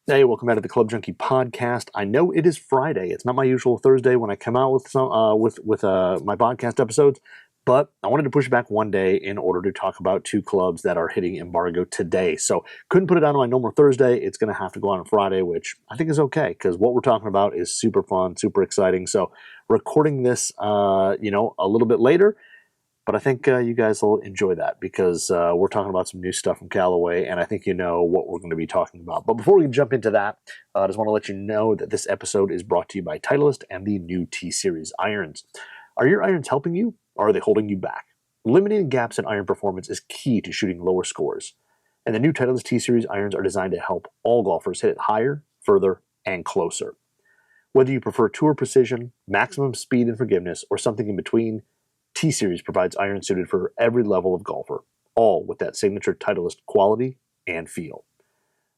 Hey, welcome back to the Club Junkie podcast. I know it is Friday. It's not my usual Thursday when I come out with my podcast episodes, but I wanted to push it back one day in order to talk about two clubs that are hitting embargo today. So couldn't put it on my normal Thursday. It's going to have to go on Friday, which I think is okay because what we're talking about is super fun, super exciting. So recording this, a little bit later. But I think you guys will enjoy that because we're talking about some new stuff from Callaway, and I think you know what we're going to be talking about. But before we jump into that, I just want to let you know that this episode is brought to you by Titleist and the new T-Series irons. Are your irons helping you, or are they holding you back? Eliminating gaps in iron performance is key to shooting lower scores. And the new Titleist T-Series irons are designed to help all golfers hit it higher, further, and closer. Whether you prefer tour precision, maximum speed and forgiveness, or something in between, T-Series provides irons suited for every level of golfer, all with that signature Titleist quality and feel.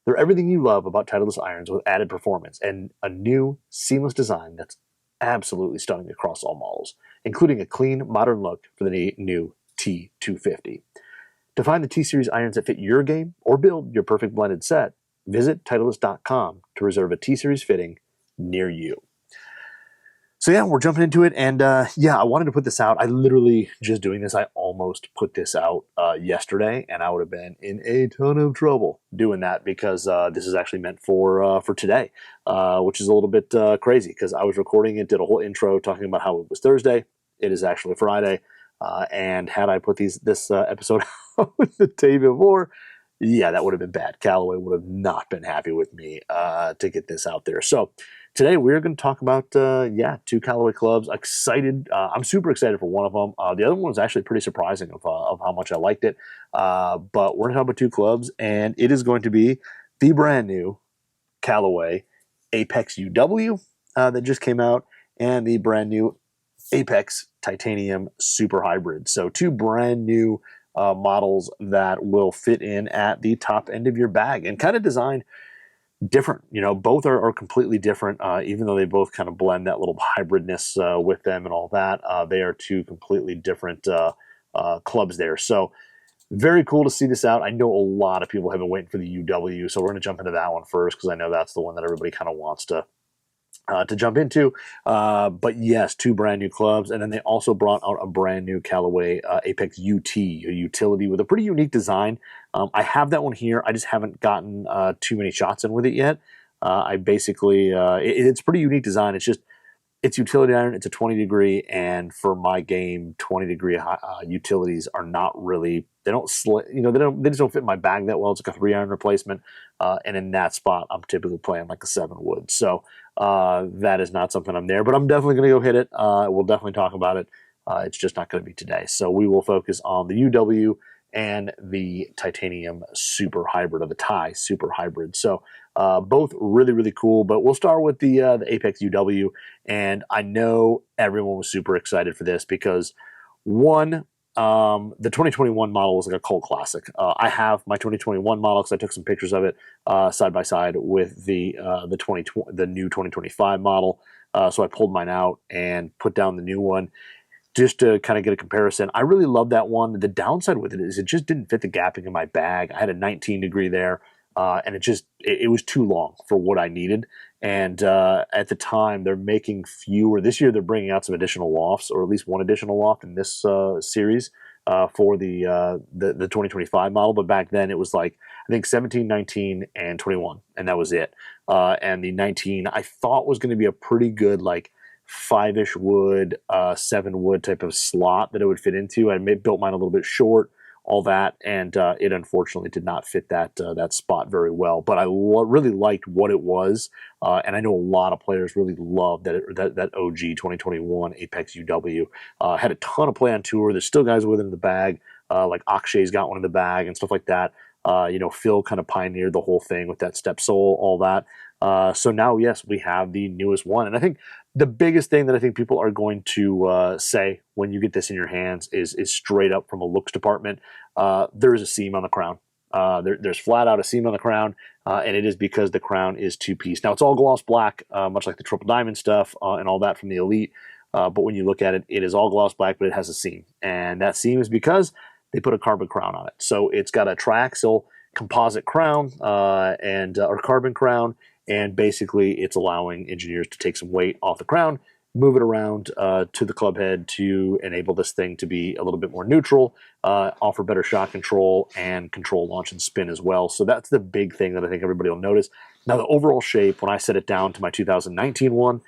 They're everything you love about Titleist irons with added performance and a new, seamless design that's absolutely stunning across all models, including a clean, modern look for the new T250. To find the T-Series irons that fit your game or build your perfect blended set, visit Titleist.com to reserve a T-Series fitting near you. So yeah, we're jumping into it, and I wanted to put this out. I literally, just doing this, I almost put this out yesterday, and I would have been in a ton of trouble doing that because this is actually meant for today, which is a little bit crazy because I was recording it, did a whole intro talking about how it was Thursday. It is actually Friday, and had I put this episode out the day before, yeah, that would have been bad. Callaway would have not been happy with me to get this out there. So today we're going to talk about, two Callaway clubs. Excited. I'm super excited for one of them. The other one was actually pretty surprising of how much I liked it. But we're going to talk about two clubs, and it is going to be the brand new Callaway Apex UW that just came out and the brand new Apex Titanium Super Hybrid. So two brand new models that will fit in at the top end of your bag and kind of designed different. Both are completely different, even though they both kind of blend that little hybridness with them and all that. They are two completely different clubs there. So very cool to see this out. I know a lot of people have been waiting for the UW, so we're going to jump into that one first because I know that's the one that everybody kind of wants to jump into. But yes, two brand new clubs. And then they also brought out a brand new Callaway Apex UT, a utility with a pretty unique design. I have that one here. I just haven't gotten too many shots in with it yet. I basically, it's a pretty unique design. It's utility iron. It's a 20 degree, and for my game, 20 degree utilities are not really. They don't they just don't fit in my bag that well. It's like a 3-iron replacement, and in that spot, I'm typically playing like a 7 wood. So that is not something I'm there, but I'm definitely going to go hit it. We'll definitely talk about it. It's just not going to be today. So we will focus on the UW and the Titanium Super Hybrid, or the Ti Super Hybrid. So both really, really cool, but we'll start with the Apex UW, and I know everyone was super excited for this because, one, the 2021 model was like a cult classic. I have my 2021 model because I took some pictures of it side by side with the new 2025 model. So I pulled mine out and put down the new one just to kind of get a comparison. I really love that one. The downside with it is it just didn't fit the gapping in my bag. I had a 19 degree there, and it was too long for what I needed. And at the time, they're making fewer. This year, they're bringing out some additional lofts, or at least one additional loft in this series for the 2025 model. But back then, it was like, I think 17, 19, and 21, and that was it. And the 19, I thought was going to be a pretty good, like, 5-ish wood, 7 wood type of slot that it would fit into. I built mine a little bit short, all that, and it unfortunately did not fit that spot very well. But I really liked what it was, and I know a lot of players really loved that OG 2021 Apex UW. Had a ton of play on tour. There's still guys with it in the bag, like Akshay's got one in the bag and stuff like that. Phil kind of pioneered the whole thing with that step sole, all that. So now, yes, we have the newest one. And I think the biggest thing that I think people are going to say when you get this in your hands is straight up from a looks department. There is a seam on the crown. There's flat out a seam on the crown, and it is because the crown is two-piece. Now, it's all gloss black, much like the triple diamond stuff and all that from the Elite. But when you look at it, it is all gloss black, but it has a seam. And that seam is because they put a carbon crown on it. So it's got a triaxial composite crown or carbon crown, and basically it's allowing engineers to take some weight off the crown, move it around to the club head to enable this thing to be a little bit more neutral, offer better shot control, and control launch and spin as well. So that's the big thing that I think everybody will notice. Now, the overall shape, when I set it down to my 2019 one,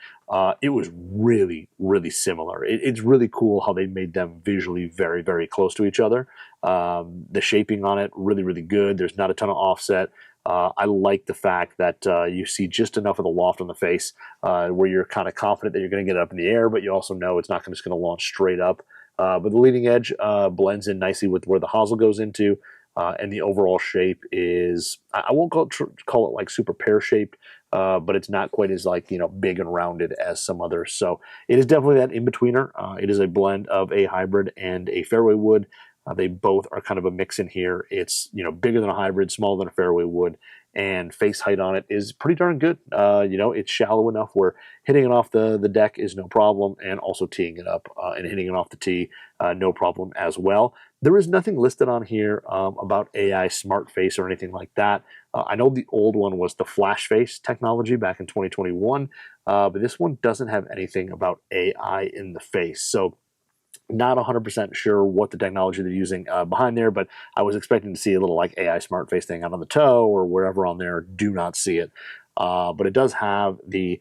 it was really, really similar. It's really cool how they made them visually very, very close to each other. The shaping on it, really, really good. There's not a ton of offset. I like the fact that you see just enough of the loft on the face where you're kind of confident that you're going to get it up in the air, but you also know it's not just going to launch straight up. But the leading edge blends in nicely with where the hosel goes into, and the overall shape is, I won't call it like super pear-shaped, but it's not quite as like, big and rounded as some others. So it is definitely that in-betweener. It is a blend of a hybrid and a fairway wood. They both are kind of a mix in here. It's, bigger than a hybrid, smaller than a fairway wood, and face height on it is pretty darn good. It's shallow enough where hitting it off the deck is no problem, and also teeing it up and hitting it off the tee, no problem as well. There is nothing listed on here about AI smart face or anything like that. I know the old one was the flash face technology back in 2021, but this one doesn't have anything about AI in the face. So not 100% sure what the technology they're using behind there, but I was expecting to see a little like AI smart face thing out on the toe or wherever on there. Do not see it. But it does have the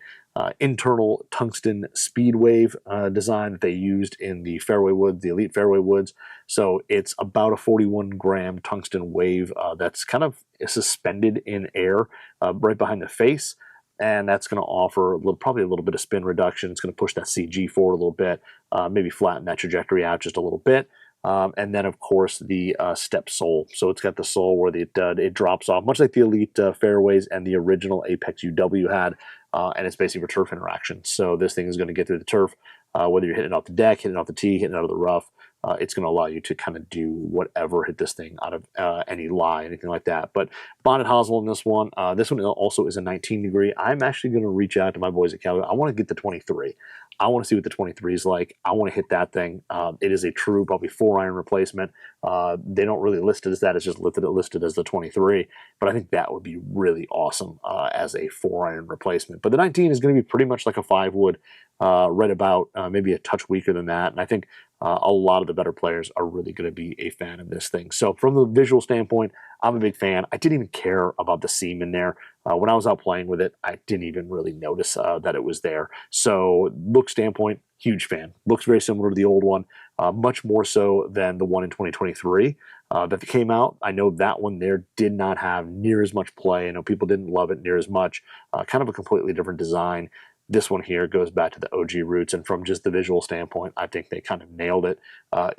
internal tungsten speed wave design that they used in the fairway woods, the elite fairway woods. So it's about a 41-gram tungsten wave that's kind of suspended in air right behind the face. And that's going to offer probably a little bit of spin reduction. It's going to push that CG forward a little bit, maybe flatten that trajectory out just a little bit. And then, of course, the step sole. So it's got the sole where it drops off, much like the Elite fairways and the original Apex UW had, and it's basically for turf interaction. So this thing is going to get through the turf, whether you're hitting it off the deck, hitting it off the tee, hitting it out of the rough. It's going to allow you to kind of do whatever, hit this thing out of any lie, anything like that. But bonded hosel in this one. This one also is a 19 degree. I'm actually going to reach out to my boys at Callaway. I want to get the 23. I want to see what the 23 is like. I want to hit that thing. It is a true probably 4-iron replacement. They don't really list it as that. It's just listed as the 23. But I think that would be really awesome as a 4-iron replacement. But the 19 is going to be pretty much like a 5-wood, right about maybe a touch weaker than that. And I think a lot of the better players are really going to be a fan of this thing. So from the visual standpoint, I'm a big fan. I didn't even care about the seam in there. When I was out playing with it, I didn't even really notice that it was there. So look standpoint, huge fan. Looks very similar to the old one, much more so than the one in 2023 that came out. I know that one there did not have near as much play. I know people didn't love it near as much. Kind of a completely different design. This one here goes back to the OG roots, and from just the visual standpoint, I think they kind of nailed it.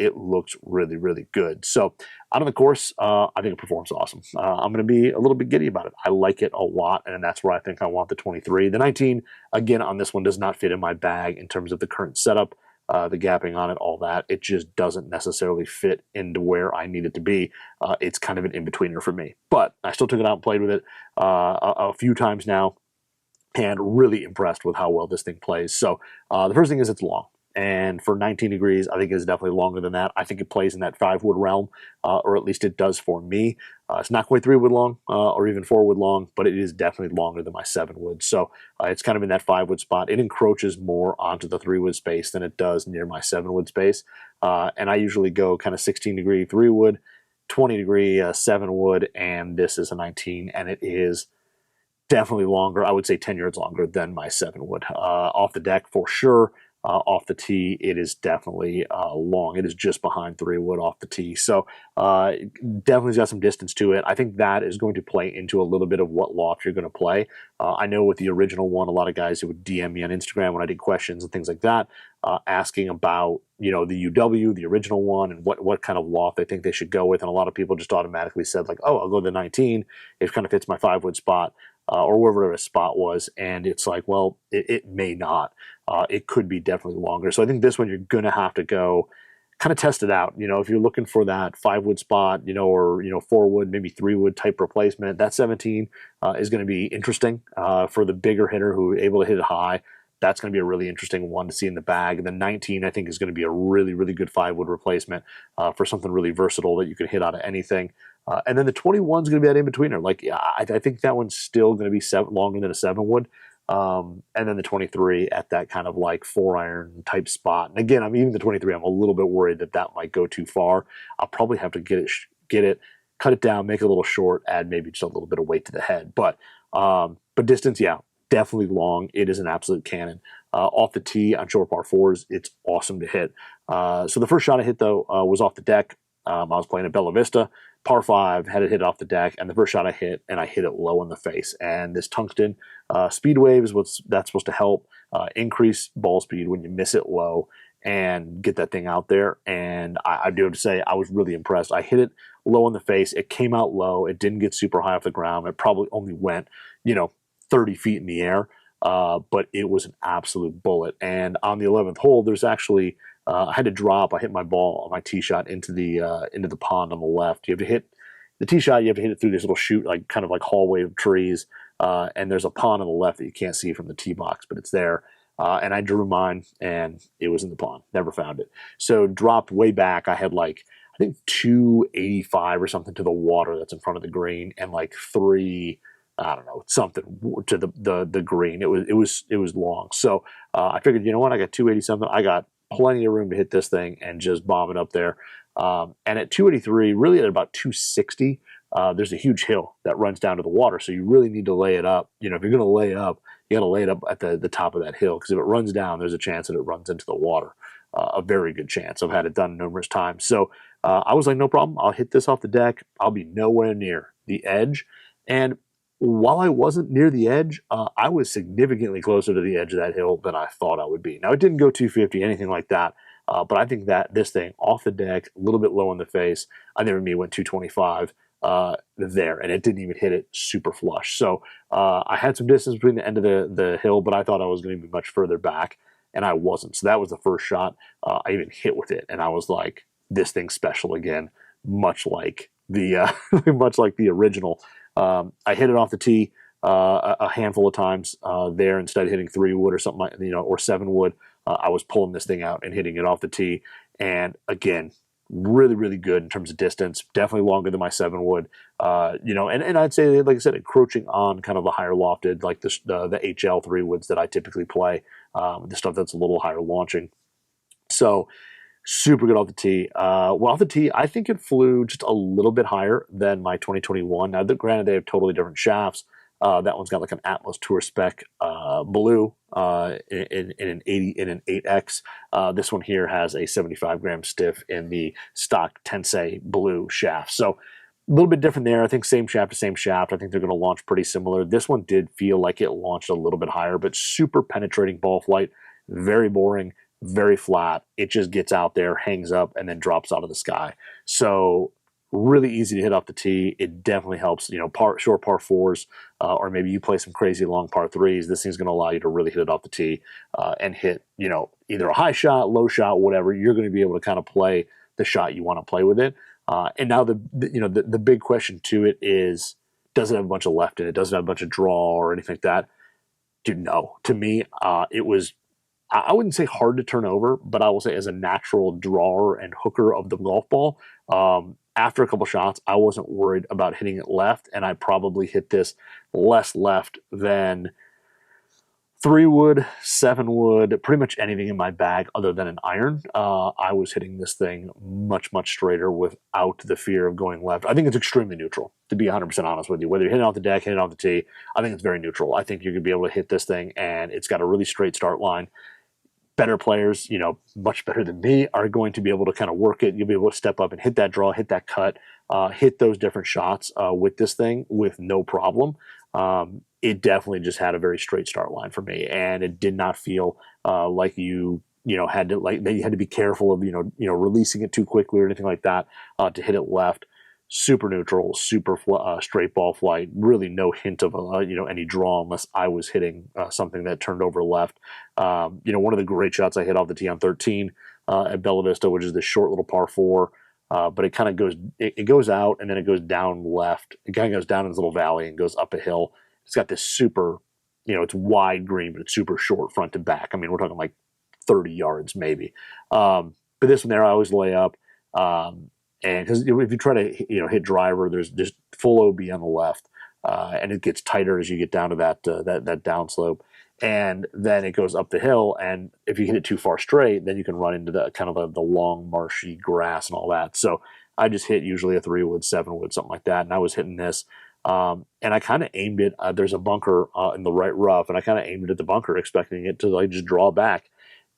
It looks really, really good. So out on the course, I think it performs awesome. I'm going to be a little bit giddy about it. I like it a lot, and that's where I think I want the 23. The 19, again, on this one does not fit in my bag in terms of the current setup, the gapping on it, all that. It just doesn't necessarily fit into where I need it to be. It's kind of an in-betweener for me. But I still took it out and played with it a few times now, and really impressed with how well this thing plays. So the first thing is it's long. And for 19 degrees, I think it's definitely longer than that. I think it plays in that 5-wood realm, or at least it does for me. It's not quite 3-wood long or even 4-wood long, but it is definitely longer than my 7-wood. So it's kind of in that 5-wood spot. It encroaches more onto the 3-wood space than it does near my 7-wood space. And I usually go kind of 16-degree 3-wood, 20-degree 7-wood, and this is a 19, and it is definitely longer. I would say 10 yards longer than my 7-wood. Off the deck for sure. Off the tee, it is definitely long. It is just behind 3-wood off the tee. So definitely got some distance to it. I think that is going to play into a little bit of what loft you're going to play. I know with the original one, a lot of guys who would DM me on Instagram when I did questions and things like that, asking about, the UW, the original one, and what kind of loft they think they should go with. And a lot of people just automatically said like, oh, I'll go to the 19. It kind of fits my 5-wood spot. Or wherever a spot was, and it's like, well, it may not. It could be definitely longer. So I think this one you're going to have to go kind of test it out. If you're looking for that 5-wood spot, or 4-wood, maybe 3-wood type replacement, that 17 is going to be interesting for the bigger hitter who is able to hit it high. That's going to be a really interesting one to see in the bag. And the 19, I think, is going to be a really, really good 5-wood replacement for something really versatile that you can hit out of anything. And then the 21 is going to be that in-betweener. Like, yeah, I think that one's still going to be longer than a 7 wood. And then the 23 at that kind of like 4-iron type spot. And again, even the 23, I'm a little bit worried that that might go too far. I'll probably have to get it, cut it down, make it a little short, add maybe just a little bit of weight to the head. But distance, yeah, definitely long. It is an absolute cannon. Off the tee on short par fours, it's awesome to hit. So the first shot I hit, though, was off the deck. I was playing at Bella Vista, par 5, had it hit off the deck, and the first shot I hit it low in the face. And this tungsten speed wave is that's supposed to help increase ball speed when you miss it low and get that thing out there. And I do have to say, I was really impressed. I hit it low in the face. It came out low. It didn't get super high off the ground. It probably only went, 30 feet in the air. But it was an absolute bullet. And on the 11th hole, there's actually I had to drop. I hit my ball on my tee shot into the pond on the left. You have to hit the tee shot. You have to hit it through this little chute, like kind of like hallway of trees. And there's a pond on the left that you can't see from the tee box, but it's there. And I drew mine, and it was in the pond. Never found it. So dropped way back. I had I think 285 or something to the water that's in front of the green, and like 3. I don't know, something to the green. It was long. So I figured, you know what? I got 280 something. I got plenty of room to hit this thing and just bomb it up there. And at 283, really at about 260, there's a huge hill that runs down to the water. So you really need to lay it up. If you're going to lay up, you got to lay it up at the top of that hill, because if it runs down, there's a chance that it runs into the water. A very good chance. I've had it done numerous times. So I was like, no problem. I'll hit this off the deck. I'll be nowhere near the edge. And while I wasn't near the edge, I was significantly closer to the edge of that hill than I thought I would be. Now, it didn't go 250, anything like that, but I think that this thing off the deck, a little bit low in the face, I never went 225 there, and it didn't even hit it super flush. So I had some distance between the end of the hill, but I thought I was going to be much further back, and I wasn't. So that was the first shot I even hit with it, and I was like, this thing's special again, much like the much like the original. I hit it off the tee a handful of times there. Instead of hitting 3 wood or something like, or 7 wood, I was pulling this thing out and hitting it off the tee. And again, really, really good in terms of distance. Definitely longer than my 7 wood. And I'd say, like I said, encroaching on kind of the higher lofted, like the HL 3 woods that I typically play, the stuff that's a little higher launching. So super good off the tee. Off the tee, I think it flew just a little bit higher than my 2021. Now, granted, they have totally different shafts. That one's got like an Atlas Tour spec blue in an 8X. This one here has a 75 gram stiff in the stock Tensei blue shaft. So a little bit different there. I think same shaft to same shaft. I think they're going to launch pretty similar. This one did feel like it launched a little bit higher, but super penetrating ball flight. Very boring. Very flat. It just gets out there, hangs up, and then drops out of the sky. So really easy to hit off the tee. It definitely helps, short par 4s, or maybe you play some crazy long par 3s. This thing's going to allow you to really hit it off the tee and hit, either a high shot, low shot, whatever. You're going to be able to kind of play the shot you want to play with it. And now the big question to it is, does it have a bunch of left in it? Does it have a bunch of draw or anything like that? Dude, no. To me, it was, I wouldn't say hard to turn over, but I will say as a natural drawer and hooker of the golf ball, after a couple shots, I wasn't worried about hitting it left, and I probably hit this less left than 3 wood, 7 wood, pretty much anything in my bag other than an iron. I was hitting this thing much, much straighter without the fear of going left. I think it's extremely neutral, to be 100% honest with you. Whether you're hitting off the deck, hitting off the tee, I think it's very neutral. I think you're going to be able to hit this thing, and it's got a really straight start line. Better players, much better than me, are going to be able to kind of work it. You'll be able to step up and hit that draw, hit that cut, hit those different shots with this thing with no problem. It definitely just had a very straight start line for me, and it did not feel like you had to be careful of releasing it too quickly or anything like that to hit it left. Super neutral, super straight ball flight. Really no hint of any draw unless I was hitting something that turned over left. One of the great shots I hit off the tee on 13 at Bella Vista, which is this short little par 4. But it kind of goes, it goes out and then it goes down left. It kind of goes down in this little valley and goes up a hill. It's got this super, it's wide green, but it's super short front to back. I mean, we're talking like 30 yards maybe. But this one there, I always lay up. And because if you try to hit driver, there's just full OB on the left, and it gets tighter as you get down to that downslope, and then it goes up the hill. And if you hit it too far straight, then you can run into the kind of the long marshy grass and all that. So I just hit usually a 3-wood, 7-wood, something like that, and I was hitting this. And I kind of aimed it. There's a bunker in the right rough, and I kind of aimed it at the bunker, expecting it to like just draw back.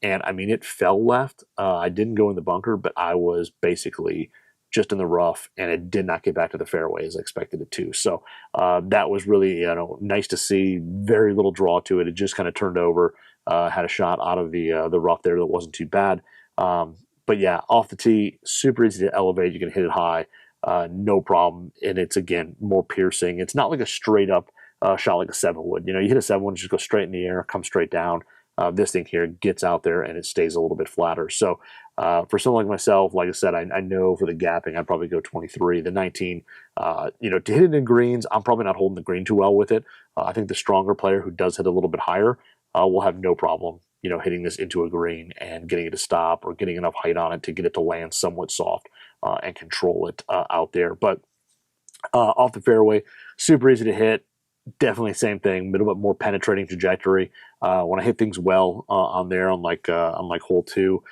And I mean, it fell left. I didn't go in the bunker, but I was basically just in the rough, and it did not get back to the fairway as I expected it to. So that was really nice to see. Very little draw to it. It just kind of turned over. Had a shot out of the rough there that wasn't too bad. But yeah, off the tee, super easy to elevate. You can hit it high. No problem. And it's, again, more piercing. It's not like a straight up shot like a 7-wood. You hit a 7-wood, just go straight in the air, come straight down. This thing here gets out there and it stays a little bit flatter. So for someone like myself, like I said, I know for the gapping, I'd probably go 23. The 19, to hit it in greens, I'm probably not holding the green too well with it. I think the stronger player who does hit a little bit higher will have no problem, hitting this into a green and getting it to stop or getting enough height on it to get it to land somewhat soft and control it out there. But off the fairway, super easy to hit. Definitely same thing, a little bit more penetrating trajectory. When I hit things well on there on like hole 2,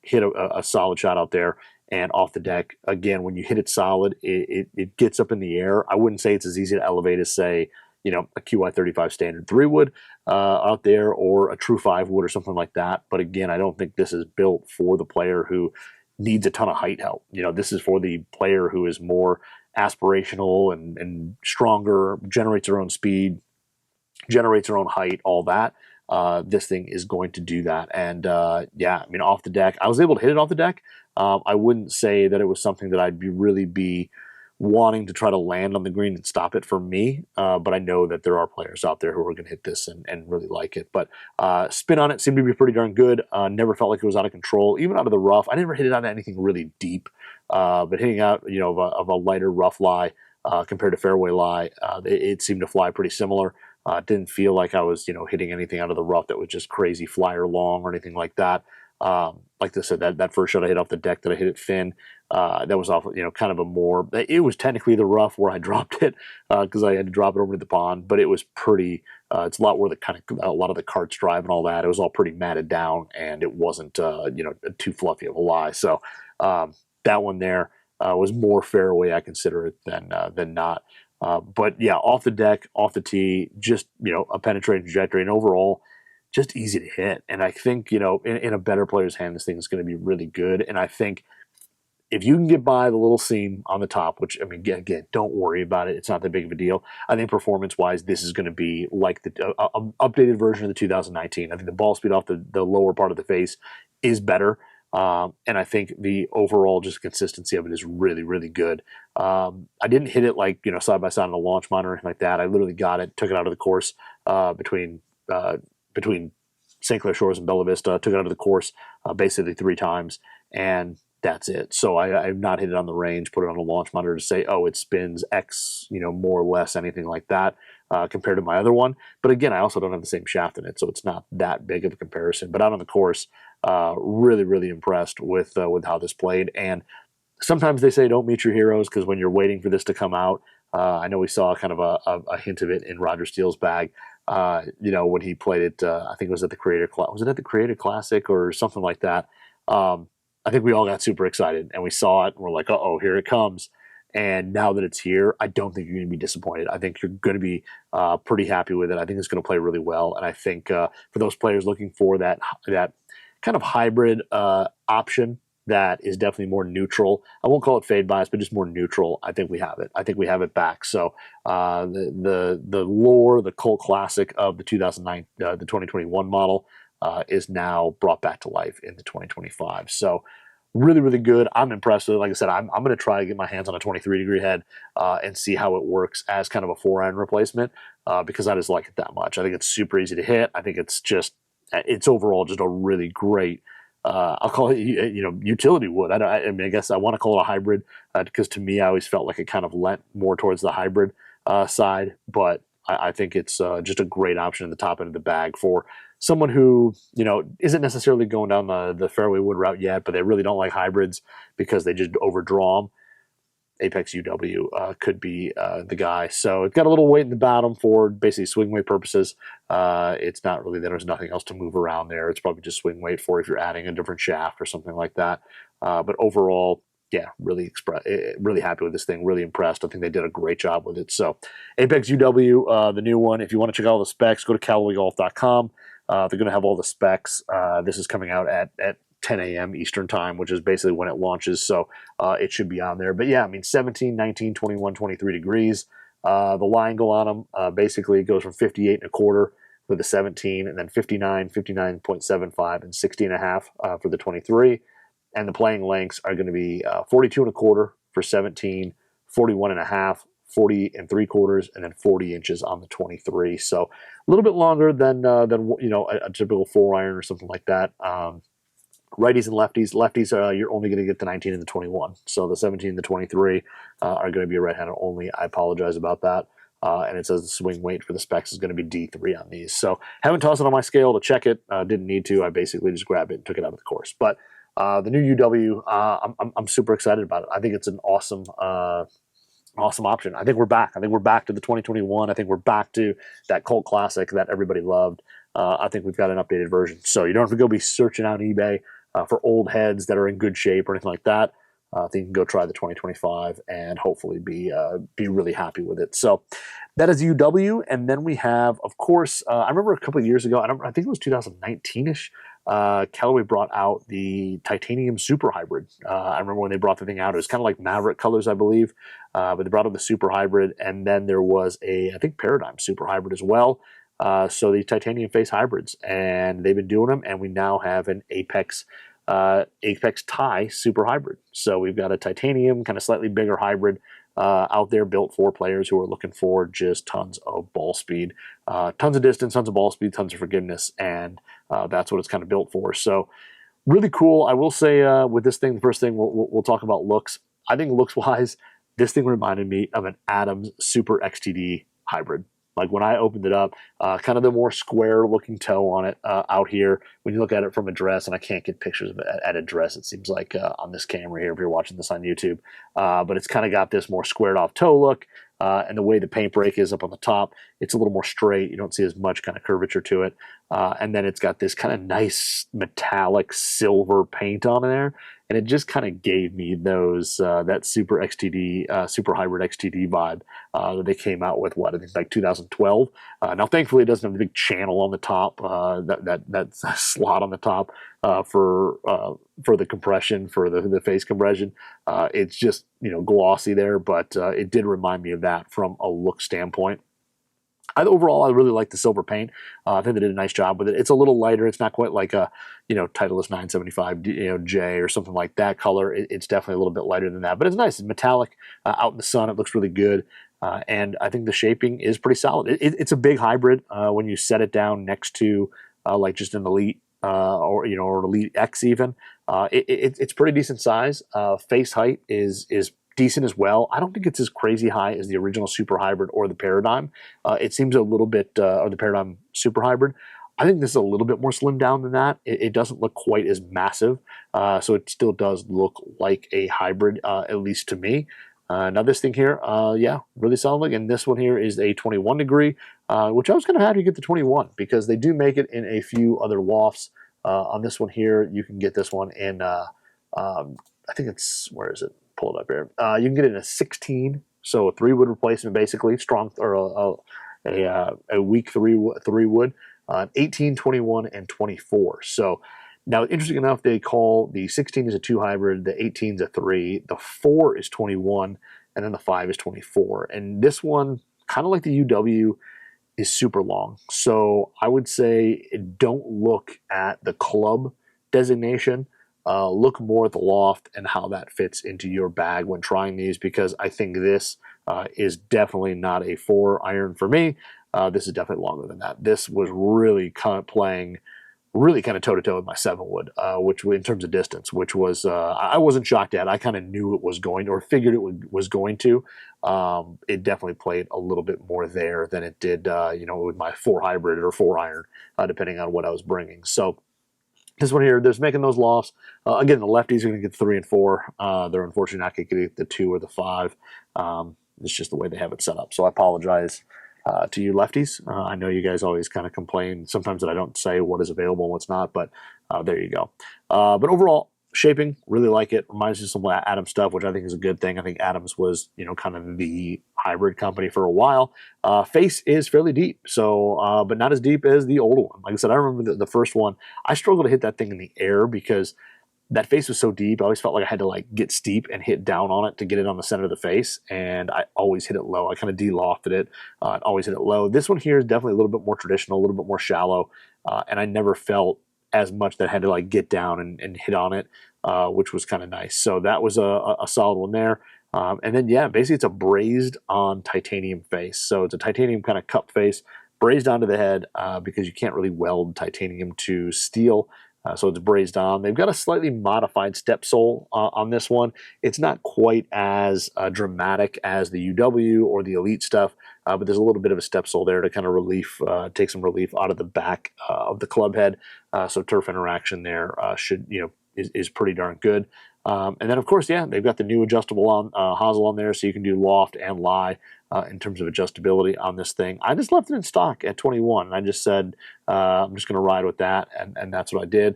hit a solid shot out there and off the deck. Again, when you hit it solid, it gets up in the air. I wouldn't say it's as easy to elevate as, say, a QI35 standard 3-wood out there, or a true 5-wood or something like that. But again, I don't think this is built for the player who needs a ton of height help. This is for the player who is more aspirational and stronger, generates their own speed, generates their own height, all that. This thing is going to do that. And off the deck, I was able to hit it off the deck. I wouldn't say that it was something that I'd really be wanting to try to land on the green and stop it for me. But I know that there are players out there who are going to hit this and really like it. But spin on it seemed to be pretty darn good. Never felt like it was out of control, even out of the rough. I never hit it out of anything really deep. But hitting out, of a lighter rough lie compared to fairway lie, it seemed to fly pretty similar. Didn't feel like I was, hitting anything out of the rough that was just crazy flyer long or anything like that. Like I said, that first shot I hit off the deck that I hit it thin, that was off, kind of a more, it was technically the rough where I dropped it because I had to drop it over to the pond, but it was pretty, it's a lot where a lot of the carts drive and all that. It was all pretty matted down and it wasn't, too fluffy of a lie. So that one there was more fairway, I consider it, than not. But yeah, off the deck, off the tee, just, a penetrating trajectory, and overall, just easy to hit. And I think, in a better player's hand, this thing is going to be really good. And I think if you can get by the little seam on the top, which, I mean, again, don't worry about it. It's not that big of a deal. I think performance-wise, this is going to be like the updated version of the 2019. I think the ball speed off the lower part of the face is better. And I think the overall just consistency of it is really, really good. I didn't hit it like, side by side on a launch monitor or anything like that. I literally got it, took it out of the course between St. Clair Shores and Bella Vista, took it out of the course basically 3 times, and that's it. So I've not hit it on the range, put it on a launch monitor to say, oh, it spins X, more or less, anything like that compared to my other one. But again, I also don't have the same shaft in it, so it's not that big of a comparison. But out on the course, really, really impressed with how this played. And sometimes they say don't meet your heroes because when you're waiting for this to come out, I know we saw kind of a hint of it in Roger Steele's bag. When he played it, I think it was at the Creator Classic or something like that. I think we all got super excited and we saw it and we're like, uh-oh, here it comes. And now that it's here, I don't think you're going to be disappointed. I think you're going to be pretty happy with it. I think it's going to play really well. And I think for those players looking for that kind of hybrid option that is definitely more neutral. I won't call it fade bias, but just more neutral. I think we have it. I think we have it back. So the lore, the cult classic of the 2009, the 2021 model is now brought back to life in the 2025. So really, really good. I'm impressed with it. Like I said, I'm going to try to get my hands on a 23-degree head and see how it works as kind of a 4-iron replacement because I just like it that much. I think it's super easy to hit. I think it's overall just a really great, I'll call it, utility wood. I mean, I guess I want to call it a hybrid because to me, I always felt like it kind of lent more towards the hybrid side. But I think it's just a great option in the top end of the bag for someone who, isn't necessarily going down the fairway wood route yet, but they really don't like hybrids because they just overdraw them. Apex UW could be the guy. So it's got a little weight in the bottom for basically swing weight purposes. It's not really, there's nothing else to move around there. It's probably just swing weight for if you're adding a different shaft or something like that. But overall, yeah, really happy with this thing. Really impressed. I think they did a great job with it. So Apex UW, the new one. If you want to check out all the specs, go to CallawayGolf.com. They're going to have all the specs. This is coming out at 10 a.m. Eastern time, which is basically when it launches. So it should be on there. But yeah, I mean, 17, 19, 21, 23 degrees. The lie angle on them basically goes from 58 and a quarter for the 17, and then 59, 59.75, and 60 and a half for the 23. And the playing lengths are going to be 42 and a quarter for 17, 41 and a half, 40 and 3/4, and then 40 inches on the 23. So a little bit longer than a typical 4-iron or something like that. Righties and lefties. Lefties, you're only going to get the 19 and the 21. So the 17 and the 23 are going to be right-handed only. I apologize about that. And it says the swing weight for the specs is going to be D3 on these. So haven't tossed it on my scale to check it. Didn't need to. I basically just grabbed it and took it out of the course. But the new UW, I'm super excited about it. I think it's an awesome option. I think we're back. I think we're back to the 2021. I think we're back to that cult classic that everybody loved. I think we've got an updated version. So you don't have to go be searching out eBay for old heads that are in good shape or anything like that. I think you can go try the 2025 and hopefully be really happy with it. So that is UW. And then we have, of course, I remember a couple of years ago, I think it was 2019-ish, Callaway brought out the Titanium Super Hybrid. I remember when they brought the thing out, it was kind of like Maverick colors, I believe, but they brought out the Super Hybrid, and then there was I think Paradigm Super Hybrid as well. So the titanium face hybrids, and they've been doing them, and we now have an Apex Ti Super Hybrid. So we've got a titanium, kind of slightly bigger hybrid out there, built for players who are looking for just tons of ball speed, tons of distance, tons of ball speed, tons of forgiveness, and that's what it's kind of built for. So really cool. I will say with this thing, the first thing we'll talk about looks. I think looks-wise, this thing reminded me of an Adams Super XTD hybrid. Like when I opened it up, kind of the more square-looking toe on it out here. When you look at it from address, and I can't get pictures of it at address, it seems like on this camera here if you're watching this on YouTube. But it's kind of got this more squared-off toe look, and the way the paint break is up on the top, it's a little more straight. You don't see as much kind of curvature to it. And then it's got this kind of nice metallic silver paint on there. And it just kind of gave me those that Super XTD, Super Hybrid XTD vibe that they came out with. I think like 2012. Now, thankfully, it doesn't have the big channel on the top, that slot on the top for the compression, for the face compression. It's just glossy there, but it did remind me of that from a look standpoint. Overall, I really like the silver paint. I think they did a nice job with it. It's a little lighter. It's not quite like a, Titleist 975, J or something like that color. It's definitely a little bit lighter than that, but it's nice. It's metallic out in the sun. It looks really good. And I think the shaping is pretty solid. It's a big hybrid when you set it down next to like just an Elite or an Elite X even. It's pretty decent size. Face height is decent as well. I don't think it's as crazy high as the original Super Hybrid or the Paradigm. It seems a little bit, or the Paradigm Super Hybrid. I think this is a little bit more slimmed down than that. It doesn't look quite as massive, so it still does look like a hybrid, at least to me. Now this thing here, yeah, really solid look. And this one here is a 21 degree, which I was kind of happy to get the 21 because they do make it in a few other lofts. On this one here, you can get this one in, I think it's, where is it? Pull it up here. You can get it in a 16, so a 3-wood replacement, basically strong, or a weak 3 wood, 18, 21, and 24. So now, interesting enough, they call the 16 is a 2 hybrid, the 18 is a 3, the 4 is 21, and then the 5 is 24. And this one, kind of like the UW, is super long. So I would say don't look at the club designation. Look more at the loft and how that fits into your bag when trying these, because I think this is definitely not a 4-iron for me. This is definitely longer than that. This was really kind of playing really kind of toe-to-toe with my 7-wood, which in terms of distance, which was, I wasn't shocked at. I kind of knew it was going, or figured it was going to. It definitely played a little bit more there than it did, with my 4 hybrid or 4 iron, depending on what I was bringing. So this one here, there's making those lofts. Again, the lefties are going to get 3 and 4. They're unfortunately not going to get the 2 or the 5. It's just the way they have it set up. So I apologize to you lefties. I know you guys always kind of complain sometimes that I don't say what is available and what's not, but there you go. But overall, shaping, really like it. Reminds me of some Adams stuff, which I think is a good thing. I think Adams was, kind of the hybrid company for a while. Face is fairly deep, so but not as deep as the older one. Like I said, I remember the first one. I struggled to hit that thing in the air because that face was so deep. I always felt like I had to get steep and hit down on it to get it on the center of the face, and I always hit it low. I kind of de-lofted it and always hit it low. This one here is definitely a little bit more traditional, a little bit more shallow, and I never felt as much that I had to get down and hit on it, which was kind of nice. So that was a solid one there. And then, yeah, basically it's a brazed on titanium face. So it's a titanium kind of cup face, brazed onto the head because you can't really weld titanium to steel. So it's brazed on. They've got a slightly modified step sole on this one. It's not quite as dramatic as the UW or the Elite stuff, but there's a little bit of a step sole there to kind of take some relief out of the back of the club head. So turf interaction there is pretty darn good. And then, of course, yeah, they've got the new adjustable hosel on there, so you can do loft and lie in terms of adjustability on this thing. I just left it in stock at 21, and I just said I'm just going to ride with that, and that's what I did.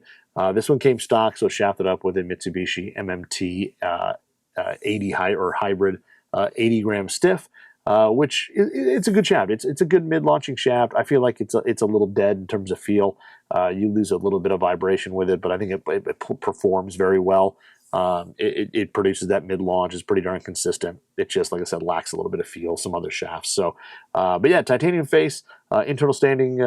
This one came stock, so shafted up with a Mitsubishi MMT 80 hybrid 80-gram stiff. Which it's a good shaft. It's a good mid-launching shaft. I feel like it's a little dead in terms of feel. You lose a little bit of vibration with it, but I think it performs very well. It produces that mid-launch. Is pretty darn consistent. It just, like I said, lacks a little bit of feel. Some other shafts. So, but yeah, titanium face, internal standing,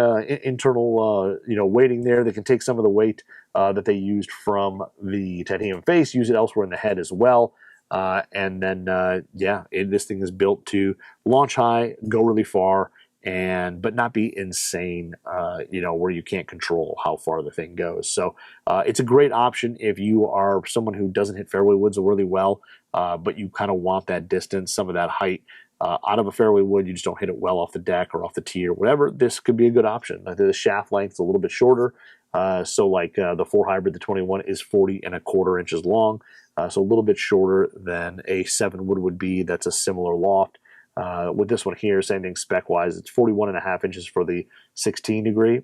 internal weighting there. They can take some of the weight that they used from the titanium face, use it elsewhere in the head as well. And then, this thing is built to launch high, go really far, but not be insane, where you can't control how far the thing goes. So it's a great option if you are someone who doesn't hit fairway woods really well, but you kind of want that distance, some of that height out of a fairway wood. You just don't hit it well off the deck or off the tee or whatever. This could be a good option. The shaft length is a little bit shorter. The 4 hybrid, the 21 is 40 1/4 inches long. So a little bit shorter than a 7-wood would be. That's a similar loft. With this one here, same thing spec-wise. It's 41 1/2 inches for the 16 degree,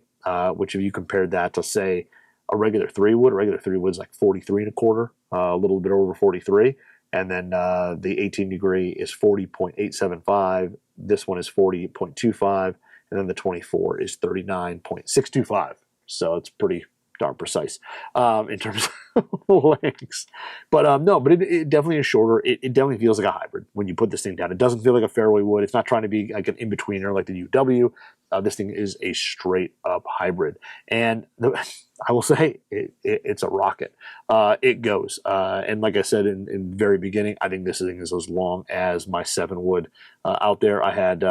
which if you compared that to, say, a regular 3-wood is like 43 1/4, a little bit over 43. And then the 18 degree is 40.875. This one is 40.25. And then the 24 is 39.625. So it's pretty darn precise in terms of lengths. But it definitely is shorter. It definitely feels like a hybrid when you put this thing down. It doesn't feel like a fairway wood. It's not trying to be like an in-betweener like the UW. This thing is a straight-up hybrid. And I will say it's a rocket. It goes. And like I said in the very beginning, I think this thing is as long as my 7-wood out there. I had,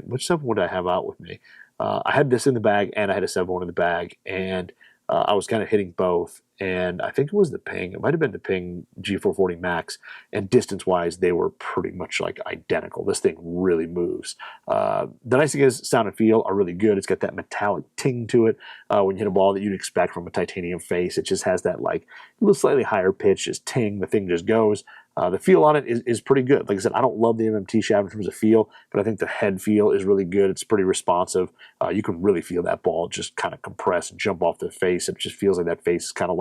which 7-wood did I have out with me? I had this in the bag, and I had a 7-wood in the bag, and I was kind of hitting both, and I think it was the Ping. It might have been the Ping G440 Max, and distance-wise, they were pretty much identical. This thing really moves. The nice thing is sound and feel are really good. It's got that metallic ting to it when you hit a ball that you'd expect from a titanium face. It just has that little slightly higher pitch, just ting. The thing just goes. The feel on it is pretty good. Like I said, I don't love the MMT shaft in terms of feel, but I think the head feel is really good. It's pretty responsive. You can really feel that ball just kind of compress and jump off the face. It just feels like that face is kind of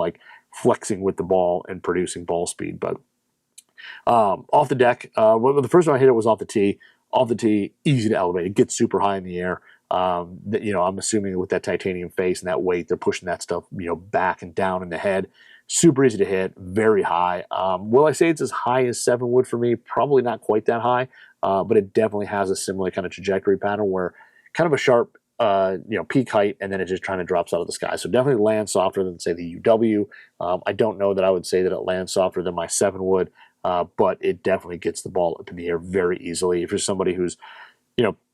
flexing with the ball and producing ball speed. But off the deck, the first time I hit it was off the tee. Off the tee, easy to elevate. It gets super high in the air. I'm assuming with that titanium face and that weight, they're pushing that stuff, back and down in the head. Super easy to hit, very high. Will I say it's as high as 7-wood for me? Probably not quite that high, but it definitely has a similar kind of trajectory pattern where kind of a sharp, peak height, and then it just kind of drops out of the sky. So definitely lands softer than, say, the UW. I don't know that I would say that it lands softer than my 7-wood, but it definitely gets the ball up in the air very easily. If you're somebody who's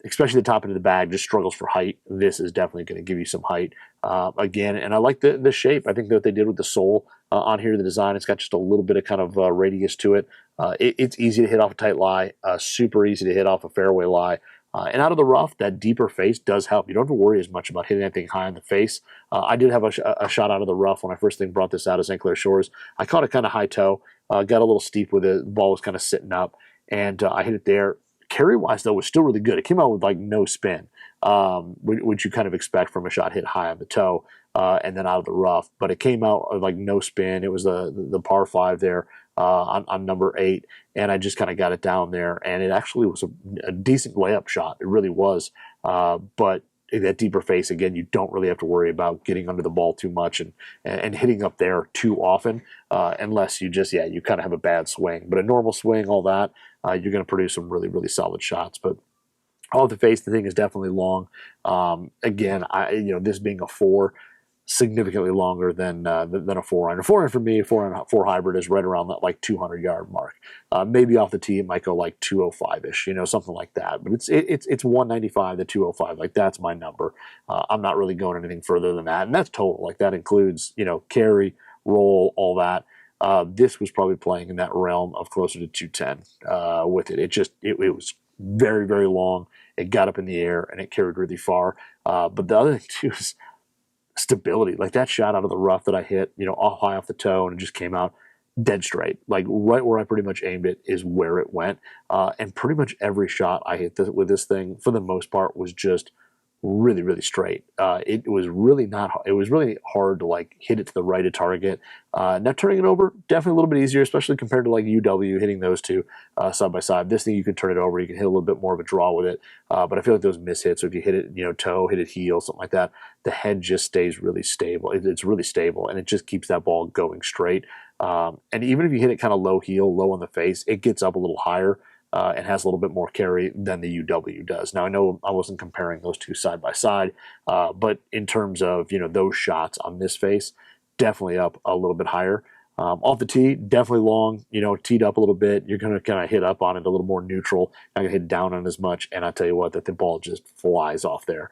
especially the top end of the bag just struggles for height. This is definitely going to give you some height again. And I like the shape. I think that what they did with the sole on here, the design, it's got just a little bit of kind of radius to it. It's easy to hit off a tight lie, super easy to hit off a fairway lie. And out of the rough, that deeper face does help. You don't have to worry as much about hitting anything high in the face. I did have a shot out of the rough when I first brought this out of St. Clair Shores. I caught it kind of high toe, got a little steep with it. The ball was kind of sitting up, and I hit it there. Carry-wise, though, was still really good. It came out with like no spin, which you kind of expect from a shot hit high on the toe and then out of the rough. But it came out with like no spin. It was the par 5 there on number 8, and I just kind of got it down there. And it actually was a decent layup shot. It really was. But that deeper face, again, you don't really have to worry about getting under the ball too much and hitting up there too often unless you just, you kind of have a bad swing. But a normal swing, all that, you're going to produce some really, really solid shots. But off the face, the thing is definitely long. Again, this being a 4, significantly longer than a 4 iron. A 4 iron for me, 4 hybrid is right around that like 200-yard mark. Maybe off the tee it might go like 205-ish, something like that. But it's 195 to 205. Like that's my number. I'm not really going anything further than that, and that's total. Like that includes carry, roll, all that. This was probably playing in that realm of closer to 210 with it. It was very, very long. It got up in the air and it carried really far. But the other thing too is stability. Like that shot out of the rough that I hit, all high off the toe, and it just came out dead straight. Like right where I pretty much aimed it is where it went. And pretty much every shot I hit with this thing, for the most part, was just really, really straight. It was really hard to like hit it to the right of target. Now turning it over, definitely a little bit easier, especially compared to like UW, hitting those two side by side. This thing, you can turn it over, you can hit a little bit more of a draw with it. But I feel like those mishits, so if you hit it, toe, hit it heel, something like that, the head just stays really stable. It's really stable, and it just keeps that ball going straight. And even if you hit it kind of low heel, low on the face, it gets up a little higher. And has a little bit more carry than the UW does. Now, I know I wasn't comparing those two side by side, but in terms of, those shots on this face, definitely up a little bit higher. Off the tee, definitely long, teed up a little bit. You're going to kind of hit up on it a little more neutral, not going to hit down on it as much. And I tell you what, that the ball just flies off there.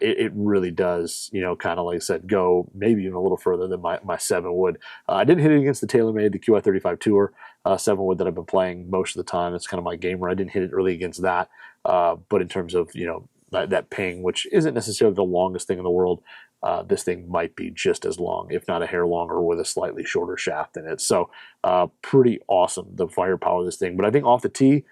It really does, kind of like I said, go maybe even a little further than my 7 would. I didn't hit it against the TaylorMade, the QI35 Tour 7 wood that I've been playing most of the time. That's kind of my game where I didn't hit it really against that. But in terms of, that ping, which isn't necessarily the longest thing in the world, this thing might be just as long, if not a hair longer, with a slightly shorter shaft in it. So pretty awesome, the firepower of this thing. But I think off the tee,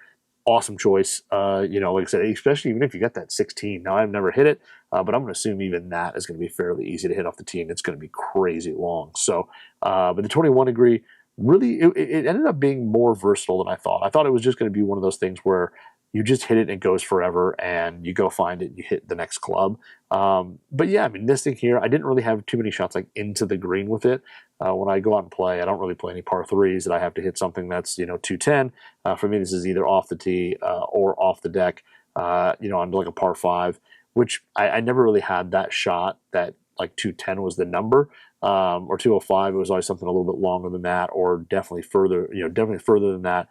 awesome choice. Like I said, especially even if you got that 16. Now, I've never hit it, but I'm going to assume even that is going to be fairly easy to hit off the tee, and it's going to be crazy long. So, but the 21 degree, really, it ended up being more versatile than I thought. I thought it was just going to be one of those things where you just hit it and it goes forever, and you go find it and you hit the next club. But yeah, I mean, this thing here, I didn't really have too many shots like into the green with it. When I go out and play, I don't really play any par 3s that I have to hit something that's, 210. For me, this is either off the tee or off the deck, on like a par 5, which I never really had that shot that like 210 was the number. Or 205, it was always something a little bit longer than that, or definitely further than that,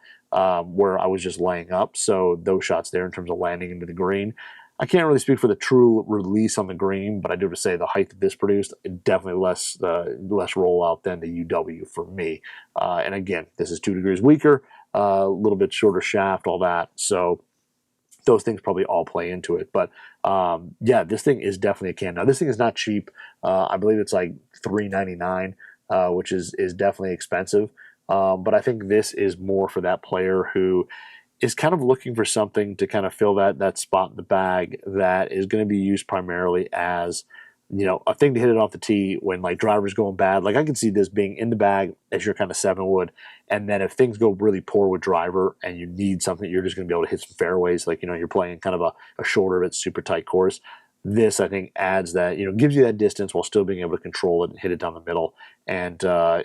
where I was just laying up. So those shots there in terms of landing into the green, I can't really speak for the true release on the green, but I do have to say the height that this produced, definitely less rollout than the UW for me. And again, this is 2 degrees weaker, a little bit shorter shaft, all that. So those things probably all play into it. But this thing is definitely a can. Now, this thing is not cheap. I believe it's like $399, which is definitely expensive. But I think this is more for that player who is kind of looking for something to kind of fill that spot in the bag that is going to be used primarily as, a thing to hit it off the tee when like driver's going bad. Like I can see this being in the bag as your kind of 7 wood. And then if things go really poor with driver and you need something, you're just going to be able to hit some fairways. Like, you're playing kind of a shorter but super tight course. This, I think, adds that, gives you that distance while still being able to control it and hit it down the middle. And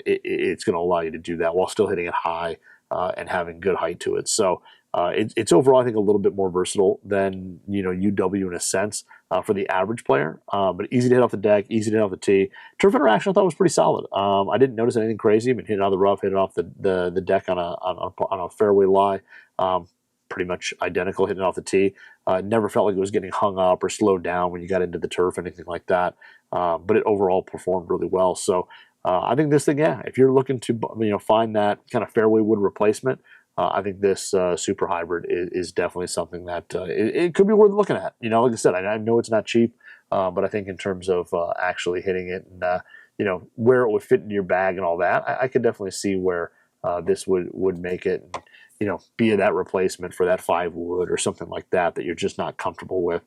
it's going to allow you to do that while still hitting it high and having good height to it. So it's overall, I think, a little bit more versatile than, UW in a sense for the average player. But easy to hit off the deck, easy to hit off the tee. Turf interaction, I thought was pretty solid. I didn't notice anything crazy. I mean, hit it out of the rough, hit it off the deck on a fairway lie. pretty much identical hitting off the tee. Never felt like it was getting hung up or slowed down when you got into the turf, anything like that. But it overall performed really well. So I think this thing, yeah, if you're looking to find that kind of fairway wood replacement, I think this Super Hybrid is definitely something that it could be worth looking at. Like I said, I know it's not cheap, but I think in terms of actually hitting it and where it would fit into your bag and all that, I could definitely see where this would make it, be that replacement for that 5 wood or something like that you're just not comfortable with.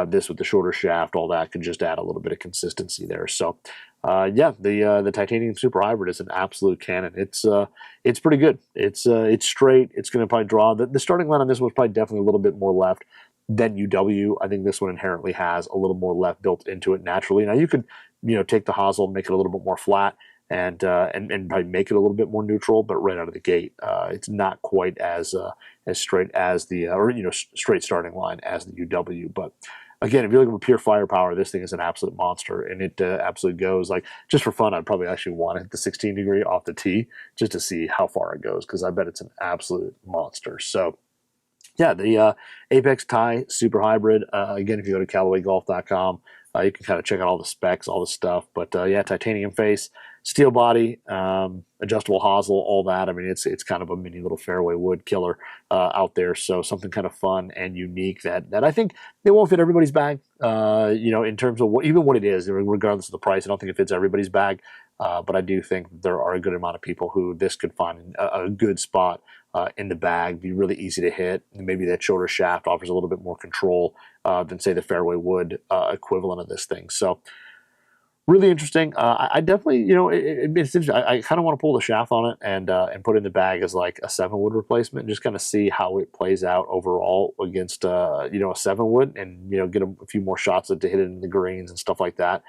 This with the shorter shaft, all that could just add a little bit of consistency there. So, yeah, the Titanium Super Hybrid is an absolute cannon. It's pretty good. It's straight. It's going to probably draw. The starting line on this was probably definitely a little bit more left than UW. I think this one inherently has a little more left built into it naturally. Now you could, take the hosel, make it a little bit more flat, and probably make it a little bit more neutral, but right out of the gate, it's not quite as straight as the straight starting line as the UW. But again, if you're looking for pure firepower, this thing is an absolute monster, and it absolutely goes. Like, just for fun, I'd probably actually want to hit the 16 degree off the tee just to see how far it goes, because I bet it's an absolute monster. So yeah, the Apex Ti Super Hybrid. Again, if you go to CallawayGolf.com, you can kind of check out all the specs, all the stuff. But yeah, titanium face, steel body, adjustable hosel, all that. I mean, it's kind of a mini little fairway wood killer out there. So something kind of fun and unique that I think it won't fit everybody's bag. In terms of even what it is, regardless of the price, I don't think it fits everybody's bag. But I do think there are a good amount of people who this could find a good spot in the bag, be really easy to hit. And maybe that shorter shaft offers a little bit more control than, say, the fairway wood equivalent of this thing. So really interesting. I definitely, it's interesting. I kind of want to pull the shaft on it and put it in the bag as like a 7 wood replacement, and just kind of see how it plays out overall against a 7 wood, and get a few more shots to hit it in the greens and stuff like that.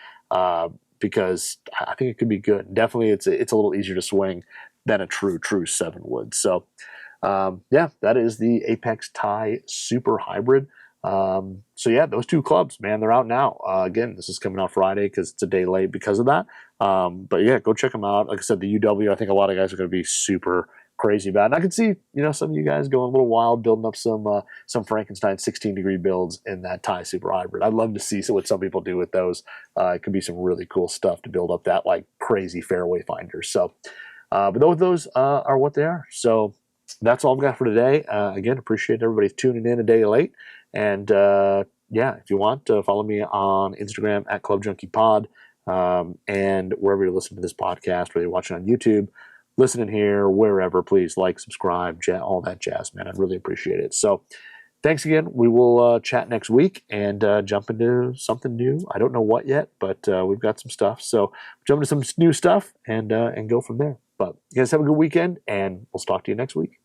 Because I think it could be good. Definitely, it's a little easier to swing than a true 7 wood. So yeah, that is the Apex Ti Super Hybrid. So yeah, those 2 clubs, man, they're out now. Again, this is coming out Friday because it's a day late because of that. But yeah, go check them out. Like I said, the UW, I think a lot of guys are going to be super crazy about it. And I could see, some of you guys going a little wild, building up some Frankenstein 16 degree builds in that Ti Super Hybrid. I'd love to see what some people do with those. It could be some really cool stuff to build up that like crazy fairway finder. So, but those are what they are. So that's all I've got for today. Again, appreciate everybody tuning in a day late. And yeah, if you want to follow me on Instagram at ClubJunkiePod, and wherever you're listening to this podcast, whether you're watching on YouTube, listening here, wherever, please like, subscribe, all that jazz, man. I'd really appreciate it. So thanks again. We will chat next week and jump into something new. I don't know what yet, but we've got some stuff. So jump into some new stuff and go from there. But you guys have a good weekend, and we'll talk to you next week.